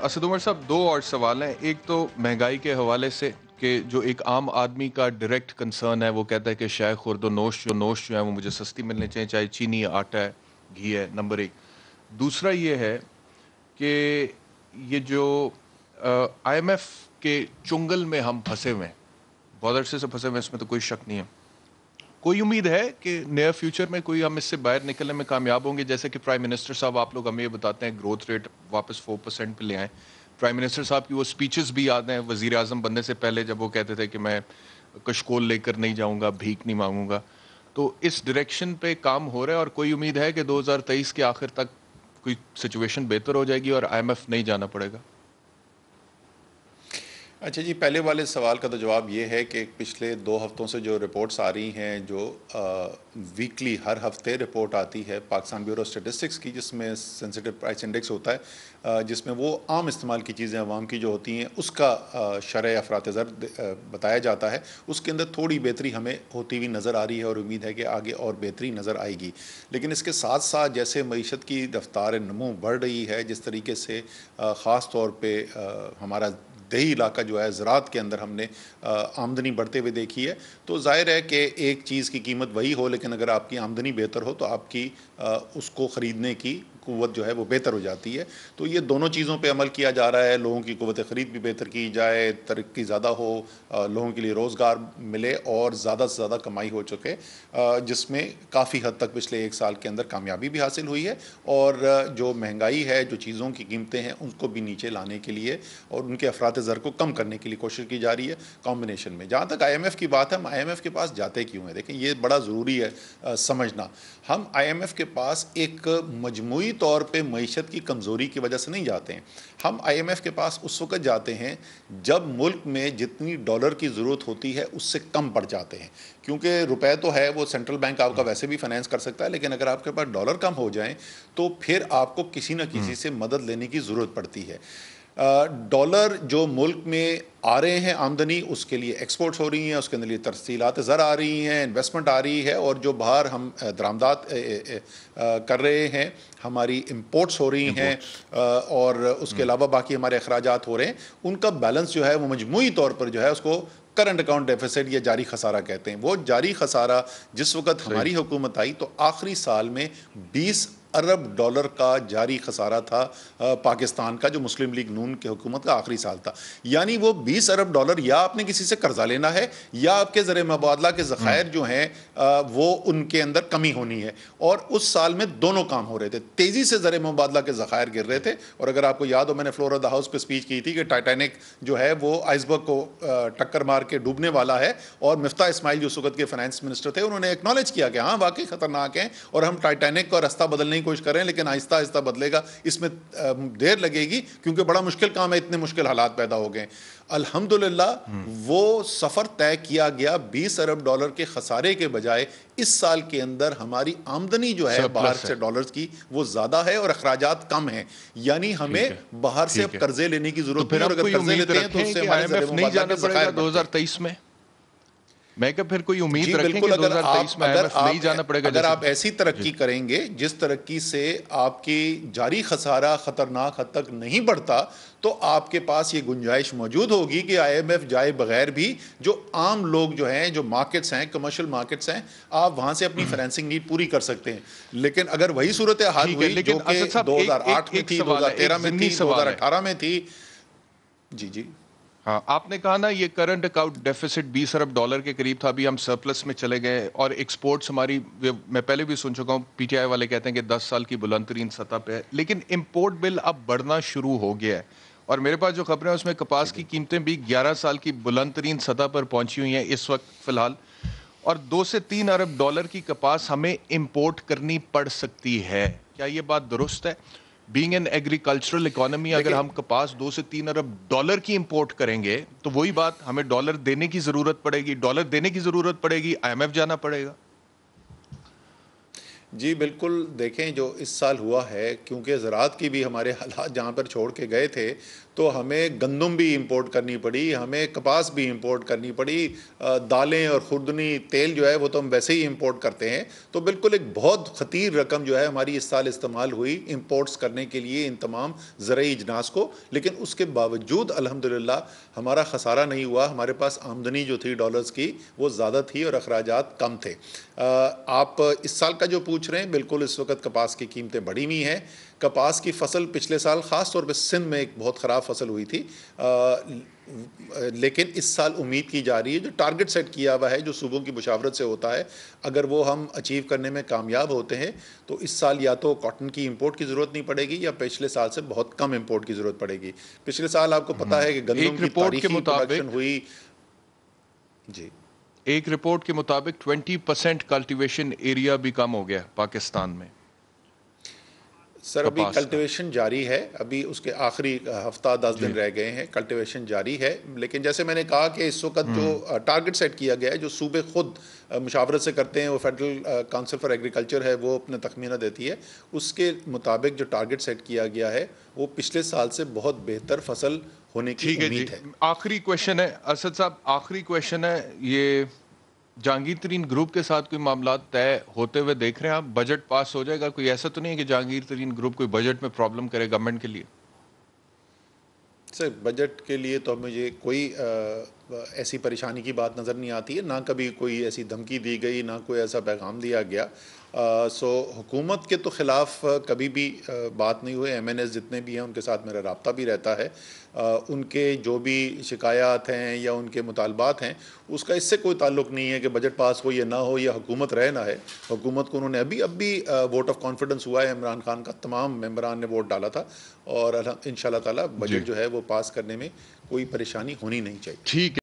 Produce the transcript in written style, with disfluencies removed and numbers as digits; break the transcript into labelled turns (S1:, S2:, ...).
S1: اسد عمر صاحب، دو اور سوال ہیں. ایک تو مہنگائی کے حوالے سے کہ جو ایک عام آدمی کا ڈائریکٹ کنسرن ہے، وہ کہتا ہے کہ شائع خورد و نوش جو ہیں وہ مجھے سستی ملنے چاہیے، چاہے چینی ہے، آٹا ہے، گھی ہے. نمبر ایک. دوسرا یہ ہے کہ یہ جو آئی ایم ایف کے چنگل میں ہم پھنسے ہوئے ہیں، بہت عرصے سے پھنسے ہوئے ہیں، اس میں تو کوئی شک نہیں ہے. کوئی امید ہے کہ نیئر فیوچر میں کوئی ہم اس سے باہر نکلنے میں کامیاب ہوں گے؟ جیسے کہ پرائم منسٹر صاحب، آپ لوگ ہمیں یہ بتاتے ہیں گروتھ ریٹ واپس 4% پہ لے آئیں. پرائم منسٹر صاحب کی وہ سپیچز بھی یاد ہیں وزیر اعظم بننے سے پہلے، جب وہ کہتے تھے کہ میں کشکول لے کر نہیں جاؤں گا، بھیک نہیں مانگوں گا. تو اس ڈائریکشن پہ کام ہو رہا ہے، اور کوئی امید ہے کہ 2023 کے آخر تک کوئی سچویشن بہتر ہو جائے گی اور آئی ایم ایف نہیں جانا پڑے گا؟
S2: اچھا جی، پہلے والے سوال کا تو جواب یہ ہے کہ پچھلے 2 ہفتوں سے جو رپورٹس آ رہی ہیں، جو ویکلی ہر ہفتے رپورٹ آتی ہے پاکستان بیورو اسٹیٹسٹکس کی، جس میں سینسٹیو پرائس انڈیکس ہوتا ہے، جس میں وہ عام استعمال کی چیزیں عوام کی جو ہوتی ہیں اس کا شرح افراط زر بتایا جاتا ہے. اس کے اندر تھوڑی بہتری ہمیں ہوتی ہوئی نظر آ رہی ہے، اور امید ہے کہ آگے اور بہتری نظر آئے گی. لیکن اس کے ساتھ ساتھ جیسے معیشت کی رفتار نمو بڑھ رہی ہے، جس طریقے سے خاص طور پہ ہمارا دیہی علاقہ جو ہے زراعت کے اندر ہم نے آمدنی بڑھتے ہوئے دیکھی ہے، تو ظاہر ہے کہ ایک چیز کی قیمت وہی ہو، لیکن اگر آپ کی آمدنی بہتر ہو تو آپ کی اس کو خریدنے کی قوت جو ہے وہ بہتر ہو جاتی ہے. تو یہ دونوں چیزوں پہ عمل کیا جا رہا ہے. لوگوں کی قوت خرید بھی بہتر کی جائے، ترقی زیادہ ہو، لوگوں کے لیے روزگار ملے اور زیادہ سے زیادہ کمائی ہو چکے، جس میں کافی حد تک پچھلے 1 سال کے اندر کامیابی بھی حاصل ہوئی ہے. اور جو مہنگائی ہے، جو چیزوں کی قیمتیں ہیں، ان کو بھی نیچے لانے کے لیے اور ان کے افراط زر کو کم کرنے کے لیے کوشش کی جا رہی ہے کمبینیشن میں. جہاں تک آئی ایم ایف کی بات ہے، ہم آئی ایم ایف کے پاس جاتے کیوں ہیں؟ دیکھیں، یہ بڑا ضروری ہے سمجھنا. ہم آئی ایم ایف کے پاس ایک مجموعی طور پہ معیشت کی کمزوری کی وجہ سے نہیں جاتے ہیں. ہم آئی ایم ایف کے پاس اس وقت جاتے ہیں جب ملک میں جتنی ڈالر کی ضرورت ہوتی ہے اس سے کم پڑ جاتے ہیں. کیونکہ روپے تو ہے، وہ سینٹرل بینک آپ کا ویسے بھی فائنینس کر سکتا ہے، لیکن اگر آپ کے پاس ڈالر کم ہو جائیں تو پھر آپ کو کسی نہ کسی سے مدد لینے کی ضرورت پڑتی ہے. ڈالر جو ملک میں آ رہے ہیں آمدنی، اس کے لیے ایکسپورٹس ہو رہی ہیں، اس کے لیے ترسیلات زر آ رہی ہیں، انویسٹمنٹ آ رہی ہے، اور جو باہر ہم درآمدات کر رہے ہیں، ہماری امپورٹس ہو رہی ہیں، اور اس کے علاوہ باقی ہمارے اخراجات ہو رہے ہیں، ان کا بیلنس جو ہے وہ مجموعی طور پر جو ہے اس کو کرنٹ اکاؤنٹ ڈیفیسٹ یا جاری خسارہ کہتے ہیں. وہ جاری خسارہ جس وقت ہماری حکومت آئی تو آخری سال میں 20 ارب ڈالر کا جاری خسارہ تھا پاکستان کا، جو مسلم لیگ نون کی حکومت کا آخری سال تھا. یعنی وہ 20 ارب ڈالر یا آپ نے کسی سے قرضہ لینا ہے، یا آپ کے زر مبادلہ کے ذخائر جو ہیں وہ ان کے اندر کمی ہونی ہے. اور اس سال میں دونوں کام ہو رہے تھے. تیزی سے زر مبادلہ کے ذخائر گر رہے تھے، اور اگر آپ کو یاد ہو، میں نے فلور آف دا ہاؤس پہ سپیچ کی تھی کہ ٹائٹینک جو ہے وہ آئس برگ کو ٹکر مار کے ڈوبنے والا ہے، اور مفتاح اسماعیل جو اس وقت کے فائنانس منسٹر تھے، انہوں نے ایکنالج کیا کہ ہاں واقعی خطرناک ہیں، اور ہم ٹائٹینک کا راستہ بدلنے کی کوشش کر رہے ہیں، لیکن آہستہ آہستہ بدلے گا، اس میں دیر لگے گی کیونکہ بڑا مشکل کام ہے، اتنے مشکل حالات پیدا ہو گئے. الحمدللہ وہ سفر طے کیا گیا. 20 ارب ڈالر کے خسارے کے بجائے اس سال کے اندر ہماری آمدنی جو ہے باہر سے ڈالرز کی وہ زیادہ ہے، اور اخراجات کم ہیں. یعنی ہمیں باہر سے اب قرضے لینے کی ضرورت نہیں، اور اگر قرضے لیتے ہیں تو اس سے ہمارے زر مبادلہ کے ذخائر بڑھتے ہیں.
S1: 2023 میں میں کہ پھر کوئی امید
S2: جی
S1: رکھیں
S2: بالکل.
S1: کہ 2023 میں IMF نہیں جانا پڑے گا؟
S2: اگر آپ ایسی ترقی کریں گے جس ترقی سے آپ کی جاری خسارہ خطرناک حد تک نہیں بڑھتا، تو آپ کے پاس یہ گنجائش موجود ہوگی کہ آئی ایم ایف جائے بغیر بھی جو عام لوگ جو ہیں، جو مارکیٹس ہیں، کمرشل مارکیٹس ہیں، آپ وہاں سے اپنی فائنینسنگ نیڈ پوری کر سکتے ہیں. لیکن اگر وہی صورتحال ہوئی جو کہ 2008 میں تھی، 2013 میں تھی، 2018 میں تھی. جی
S1: ہاں، آپ نے کہا نا یہ کرنٹ اکاؤنٹ ڈیفیسٹ 20 ارب ڈالر کے قریب تھا، ابھی ہم سرپلس میں چلے گئے، اور ایکسپورٹس ہماری، میں پہلے بھی سن چکا ہوں، پی ٹی آئی والے کہتے ہیں کہ 10 سال کی بلند ترین سطح پہ ہے. لیکن امپورٹ بل اب بڑھنا شروع ہو گیا ہے، اور میرے پاس جو خبریں ہیں اس میں کپاس کی قیمتیں بھی 11 سال کی بلند ترین سطح پر پہنچی ہوئی ہیں اس وقت فی الحال، اور 2 سے 3 ارب ڈالر کی کپاس ہمیں امپورٹ کرنی پڑ سکتی ہے. کیا یہ بات درست ہے؟ بینگ این ایگریکلچرل اکانومی، اگر ہم کپاس 2 سے 3 ارب ڈالر کی امپورٹ کریں گے تو وہی بات، ہمیں ڈالر دینے کی ضرورت پڑے گی، ڈالر دینے کی ضرورت پڑے گی، آئی ایم ایف جانا پڑے گا.
S2: جی بالکل، دیکھیں جو اس سال ہوا ہے، کیونکہ زراعت کی بھی ہمارے حالات جہاں پر چھوڑ کے گئے تھے، تو ہمیں گندم بھی امپورٹ کرنی پڑی، ہمیں کپاس بھی امپورٹ کرنی پڑی، دالیں اور خوردنی تیل جو ہے وہ تو ہم ویسے ہی امپورٹ کرتے ہیں، تو بالکل ایک بہت خطیر رقم جو ہے ہماری اس سال استعمال ہوئی امپورٹس کرنے کے لیے ان تمام زرعی اجناس کو، لیکن اس کے باوجود الحمدللہ ہمارا خسارہ نہیں ہوا، ہمارے پاس آمدنی جو تھی ڈالرز کی وہ زیادہ تھی اور اخراجات کم تھے۔ آپ اس سال کا جو پوچھ رہے ہیں، بالکل اس وقت کپاس کی قیمتیں بڑھی ہوئی ہیں۔ کپاس کی فصل پچھلے سال خاص طور پہ سندھ میں ایک بہت خراب فصل ہوئی تھی، لیکن اس سال امید کی جا رہی ہے جو ٹارگٹ سیٹ کیا ہوا ہے جو صوبوں کی مشاورت سے ہوتا ہے، اگر وہ ہم اچیو کرنے میں کامیاب ہوتے ہیں تو اس سال یا تو کاٹن کی امپورٹ کی ضرورت نہیں پڑے گی یا پچھلے سال سے بہت کم امپورٹ کی ضرورت پڑے گی۔ پچھلے سال آپ کو پتہ ہے کہ گندم
S1: ایک
S2: کی
S1: رپورٹ کے
S2: تاریخی پروڈکشن
S1: مطابق
S2: ہوئی۔ جی
S1: ایک رپورٹ کے مطابق 20% کلٹیویشن ایریا بھی کم ہو گیا پاکستان میں
S2: سر، ابھی
S1: کپاس کا۔
S2: کلٹیویشن جاری ہے، ابھی اس کے آخری ہفتہ 10
S1: جی
S2: دن رہ گئے ہیں، کلٹیویشن جاری ہے، لیکن جیسے میں نے کہا کہ اس وقت جو ٹارگٹ سیٹ کیا گیا ہے جو صوبے خود مشاورت سے کرتے ہیں، وہ فیڈرل کونسل فار ایگریکلچر ہے، وہ اپنا تخمینہ دیتی ہے، اس کے مطابق جو ٹارگٹ سیٹ کیا گیا ہے وہ پچھلے سال سے بہت بہتر فصل ہونے کی
S1: ٹھیک ہے جی،
S2: امید ہے۔
S1: آخری کویشچن ہے اسد صاحب، آخری کویشچن ہے یہ، جہانگیر ترین گروپ کے ساتھ کوئی معاملات طے ہوتے ہوئے دیکھ رہے ہیں آپ؟ بجٹ پاس ہو جائے گا؟ کوئی ایسا تو نہیں ہے کہ جہانگیر ترین گروپ کوئی بجٹ میں پرابلم کرے گورنمنٹ کے لیے؟
S2: سر بجٹ کے لیے تو مجھے کوئی ایسی پریشانی کی بات نظر نہیں آتی ہے، نہ کبھی کوئی ایسی دھمکی دی گئی، نہ کوئی ایسا پیغام دیا گیا۔ سو حکومت کے تو خلاف کبھی بھی بات نہیں ہوئی، ایم این ایس جتنے بھی ہیں ان کے ساتھ میرا رابطہ بھی رہتا ہے، ان کے جو بھی شکایات ہیں یا ان کے مطالبات ہیں اس کا اس سے کوئی تعلق نہیں ہے کہ بجٹ پاس ہو یا نہ ہو یا حکومت رہے نہ ہے۔ حکومت کو انہوں نے اب بھی ووٹ آف کانفیڈنس ہوا ہے عمران خان کا، تمام ممبران نے ووٹ ڈالا تھا، اور ان شاء اللہ تعالیٰ
S1: جی
S2: بجٹ جو ہے وہ پاس کرنے میں کوئی پریشانی ہونی نہیں چاہیے۔
S1: ٹھیک ہے۔